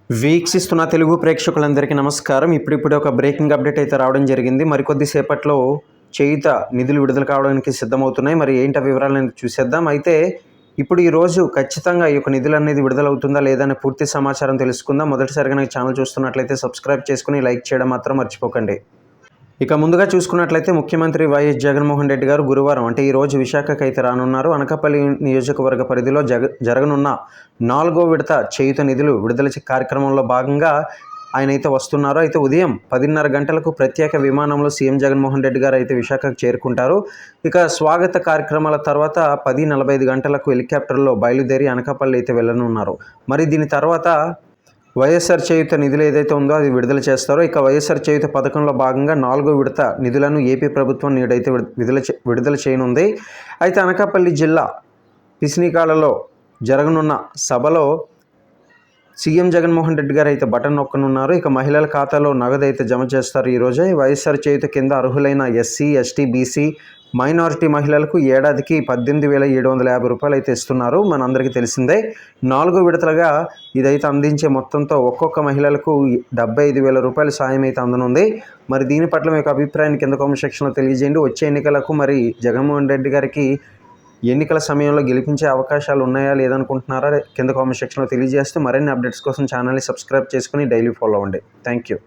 వీక్షిస్తున్న తెలుగు ప్రేక్షకులందరికీ నమస్కారం. ఇప్పుడిప్పుడే ఒక బ్రేకింగ్ అప్డేట్ అయితే రావడం జరిగింది. మరికొద్ది సేపట్లో చేయుత నిధులు విడుదల కావడానికి సిద్ధమవుతున్నాయి. మరి ఏంటి వివరాలను చూసేద్దాం. అయితే ఇప్పుడు ఈరోజు ఖచ్చితంగా ఈ యొక్క నిధులు అనేది విడుదలవుతుందా లేదా అనే పూర్తి సమాచారం తెలుసుకుందాం. మొదటిసారిగా నాకు ఛానల్ చూస్తున్నట్లయితే సబ్స్క్రైబ్ చేసుకుని లైక్ చేయడం మాత్రం మర్చిపోకండి. ఇక ముందుగా చూసుకున్నట్లయితే ముఖ్యమంత్రి వైఎస్ జగన్మోహన్ రెడ్డి గారు గురువారం అంటే ఈరోజు విశాఖకు అయితే రానున్నారు. అనకాపల్లి నియోజకవర్గ పరిధిలో జరగనున్న 4వ విడత చేయుత నిధులు విడుదల కార్యక్రమంలో భాగంగా ఆయన అయితే వస్తున్నారు. అయితే ఉదయం 10:30 గంటలకు ప్రత్యేక విమానంలో సీఎం జగన్మోహన్ రెడ్డి గారు అయితే విశాఖకు చేరుకుంటారు. ఇక స్వాగత కార్యక్రమాల తర్వాత 10:45 గంటలకు హెలికాప్టర్లో బయలుదేరి అనకాపల్లి అయితే వెళ్ళనున్నారు. మరి దీని తర్వాత వైఎస్ఆర్ చేయుత నిధులు ఏదైతే ఉందో అది విడుదల చేస్తారో. ఇక వైఎస్ఆర్ చేయుత పథకంలో భాగంగా 4వ విడత నిధులను ఏపీ ప్రభుత్వం నేడైతే విడుదల చేయనుంది. అయితే అనకాపల్లి జిల్లా పిసినికాలలో జరగనున్న సభలో సీఎం జగన్మోహన్ రెడ్డి గారు అయితే బటన్ నొక్కనున్నారు. ఇక మహిళల ఖాతాలో నగదు అయితే జమ చేస్తారు. ఈరోజే వైఎస్ఆర్ చేయుత కింద అర్హులైన ఎస్సీ, ఎస్టీ, బీసీ, మైనారిటీ మహిళలకు ఏడాదికి 18,750 రూపాయలు అయితే ఇస్తున్నారు. మనందరికీ తెలిసిందే. 4 విడతలుగా ఇదైతే అందించే మొత్తంతో ఒక్కొక్క మహిళలకు 75,000 రూపాయల సాయం అయితే అందనుంది. మరి దీని పట్ల మీకు అభిప్రాయాన్ని కింద కామెంట్ సెక్షన్లో తెలియజేయండి. వచ్చే ఎన్నికలకు మరి జగన్మోహన్ రెడ్డి గారికి ఎన్నికల సమయంలో గెలిపించే అవకాశాలు ఉన్నాయా లేదనుకుంటున్నారా కింద కామెంట్ సెక్షన్లో తెలియజేస్తూ మరిన్ని అప్డేట్స్ కోసం ఛానల్ని సబ్స్క్రైబ్ చేసుకుని డైలీ ఫాలో అవ్వండి. Thank you.